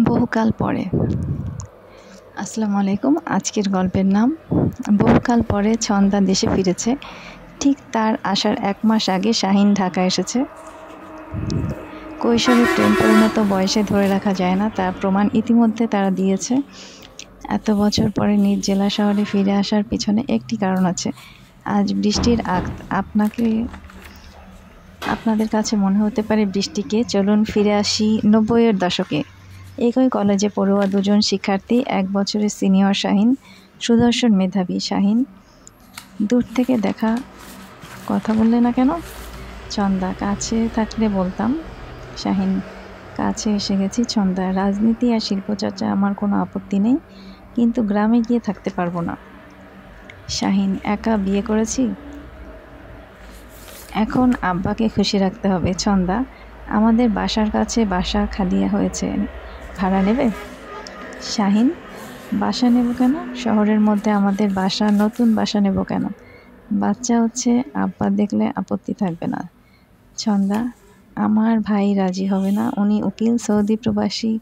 বহুকাল পরে। আসসালামু আলাইকুম। আজকের গল্পের নাম বহুকাল পরে ছন্দা দেশে ফিরেছে। ঠিক তার আসার 1 মাস আগে শাহিন ঢাকা এসেছে। কৈশোরে প্রেম পরিণত বয়সে ধরে রাখা যায় না, তার প্রমাণ ইতিমধ্যে তারা দিয়েছে। এত বছর পরে নিজ জেলা শহরে ফিরে আসার পিছনে একটি কারণ আছে। আজ বৃষ্টির আপনাদের কাছে মনে হতে পারে বৃষ্টিকে। চলুন ফিরে আসি 90-এর দশকে। একই কলেজে পড়ুয়া দুজন শিক্ষার্থী, 1 বছরের সিনিয়র শাহিন, সুদর্শন মেধাবী শাহিন। দূর থেকে দেখা, কথা বললে না কেন? ছন্দা: কাছে থাকলে বলতাম। শাহিন: কাছে এসে গেছি ছন্দা। রাজনীতি আর শিল্পচর্চা আমার কোনো আপত্তি নেই, কিন্তু গ্রামে গিয়ে থাকতে পারবো না। শাহিন: একা বিয়ে করেছি, এখন আব্বাকে খুশি রাখতে হবে। ছন্দা: আমাদের বাসার কাছে বাসা খালি হয়েছে, ভাড়া নেবে? শাহিন: বাসা নেব কেন? শহরের মধ্যে আমাদের বাসা, নতুন বাসা নেব কেন? বাচ্চা হচ্ছে, আব্বা দেখলে আপত্তি থাকবে না। ছন্দা: আমার ভাই রাজি হবে না, উনি উকিল, সৌদি প্রবাসী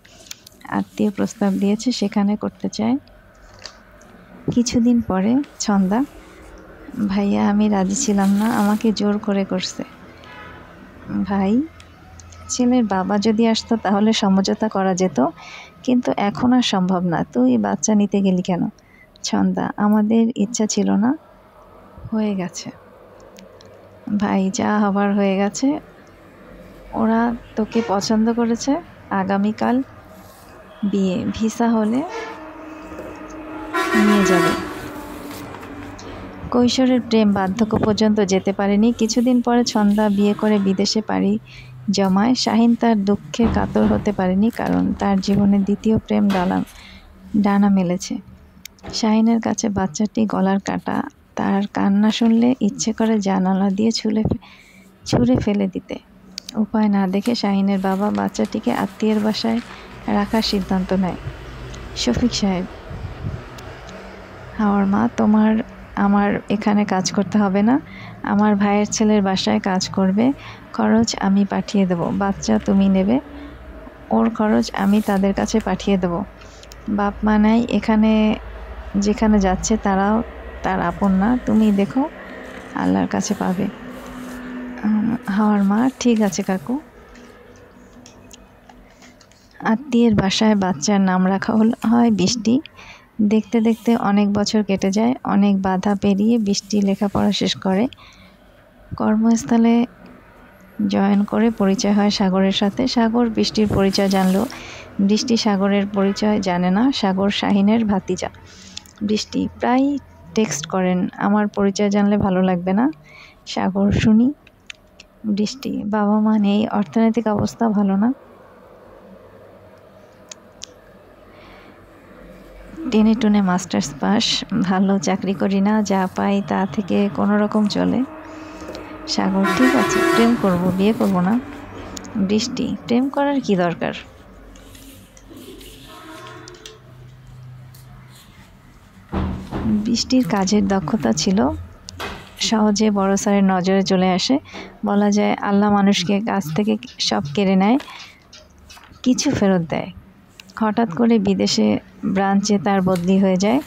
আত্মীয় প্রস্তাব দিয়েছে, সেখানে করতে চায়। কিছুদিন পরে ছন্দা: ভাইয়া, আমি রাজি ছিলাম না, আমাকে জোর করে করছে। ভাই: ছেলের বাবা যদি আসতো তাহলে সমঝোতা করা যেত, কিন্তু এখন আর সম্ভব না। তুই বাচ্চা নিতে গেলি কেন? ছন্দা: আমাদের ইচ্ছা ছিল না, হয়ে গেছে। ভাই: যা হবার হয়ে গেছে, ওরা তোকে পছন্দ করেছে, আগামীকাল বিয়ে, ভিসা হলে নিয়ে যাবে। কৈশোরের প্রেম বার্ধক্য পর্যন্ত যেতে পারেনি। কিছুদিন পরে ছন্দা বিয়ে করে বিদেশে পাড়ি জমায়। শাহিন তার দুঃখে কাতর হতে পারেনি, কারণ তার জীবনে দ্বিতীয় প্রেম ডানা মেলেছে। শাহিনের কাছে বাচ্চাটি গলার কাটা, তার কান্না শুনলে ইচ্ছে করে জানালা দিয়ে ছুঁড়ে ফেলে দিতে। উপায় না দেখে শাহিনের বাবা বাচ্চাটিকে আত্মীয়ের বাসায় রাখার সিদ্ধান্ত নেয়। শফিক সাহেব: হাওয়ার মা, আমার এখানে কাজ করতে হবে না, আমার ভাইয়ের ছেলের বাসায় কাজ করবে, খরচ আমি পাঠিয়ে দেব। বাচ্চা তুমি নেবে, ওর খরচ আমি তাদের কাছে পাঠিয়ে দেব। বাপ মা নাই, যেখানে যাচ্ছে তারাও তার আপন না, তুমি দেখো, আল্লাহর কাছে পাবে। হাওয়ার মা: ঠিক আছে কাকু। আত্মীয়ের বাসায় বাচ্চার নাম রাখা হয় বৃষ্টি। দেখতে দেখতে অনেক বছর কেটে যায়। অনেক বাধা পেরিয়ে বৃষ্টি লেখাপড়া শেষ করে। কর্মস্থলে জয়েন করে পরিচয় হয় সাগরের সাথে। সাগর বৃষ্টির পরিচয় জানলো, বৃষ্টি সাগরের পরিচয় জানে না। সাগর শাহিনের ভাতিজা। বৃষ্টি: প্রায় টেক্সট করেন, আমার পরিচয় জানলে ভালো লাগবে না? সাগর: শুনি। বৃষ্টি: বাবা মা নেই, অর্থনৈতিক অবস্থা ভালো না, টেনে টুনে মাস্টার্স পাস, ভালো চাকরি করি না, যা পাই তা থেকে কোনো রকম চলে। সাগর: ঠিক আছে, প্রেম করব, বিয়ে করব না। বৃষ্টি: প্রেম করার কি দরকার? বৃষ্টির কাজের দক্ষতা ছিল, সহজে বড় স্যারের নজরে চলে আসে। বলা যায় আল্লাহ মানুষকে কাছ থেকে সব কেড়ে নেয়, কিছু ফেরত দেয়। হঠাৎ করে বিদেশে ব্রাঞ্চে তার বদলি হয়ে যায়।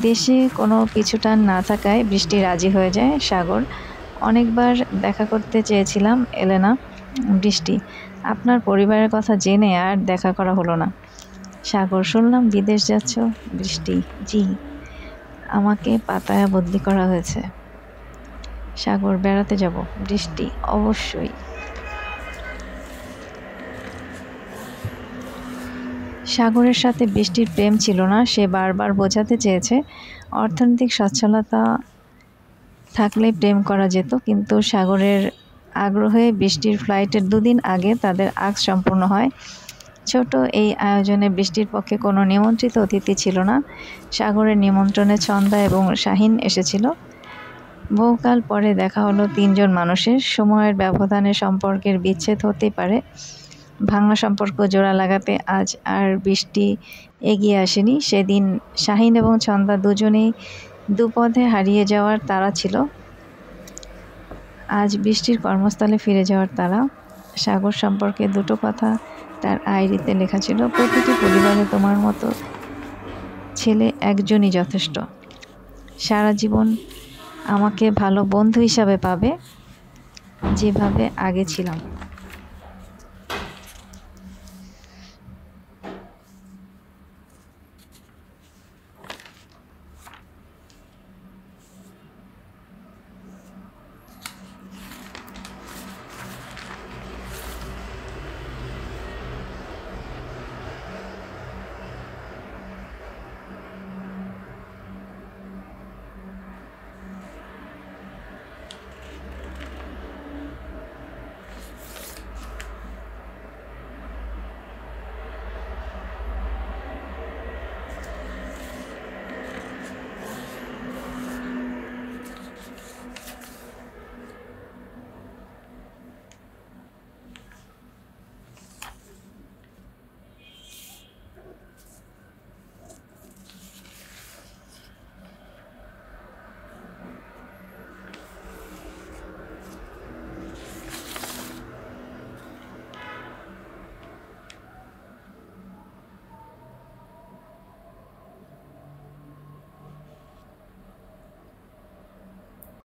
দেশে কোনো পিছুটান না থাকায় বৃষ্টি রাজি হয়ে যায়। সাগর: অনেকবার দেখা করতে চেয়েছিলাম, এলে না। বৃষ্টি: আপনার পরিবারের কথা জেনে আর দেখা করা হলো না। সাগর: শুনলাম বিদেশ যাচ্ছ। বৃষ্টি: জি, আমাকে পাতায়া বদলি করা হয়েছে। সাগর: বেড়াতে যাব? বৃষ্টি: অবশ্যই। সাগরের সাথে বৃষ্টির প্রেম ছিল না, সে বারবার বোঝাতে চেয়েছে অর্থনৈতিক সচ্ছলতা থাকলে প্রেম করা যেত, কিন্তু সাগরের আগ্রহে বৃষ্টির ফ্লাইটের 2 দিন আগে তাদের আগ সম্পূর্ণ হয়। ছোট এই আয়োজনে বৃষ্টির পক্ষে কোনো নিমন্ত্রিত অতিথি ছিল না। সাগরের নিমন্ত্রণে ছন্দা এবং শাহিন এসেছিল। বহুকাল পরে দেখা হলো 3 জন মানুষের। সময়ের ব্যবধানে সম্পর্কের বিচ্ছেদ হতেই পারে, ভাঙা সম্পর্ক জোড়া লাগাতে আজ আর বৃষ্টি এগিয়ে আসেনি। সেদিন শাহিন এবং ছন্দা দুজনেই দুপথে হারিয়ে যাওয়ার তাড়া ছিল। আজ বৃষ্টির কর্মস্থলে ফিরে যাওয়ার তাড়া। সাগর সম্পর্কে 2টো কথা তার আইডিতে লেখা ছিল, প্রতিটি পরিবারে তোমার মতো ছেলে একজনই যথেষ্ট। সারা জীবন আমাকে ভালো বন্ধু হিসাবে পাবে, যেভাবে আগে ছিলাম।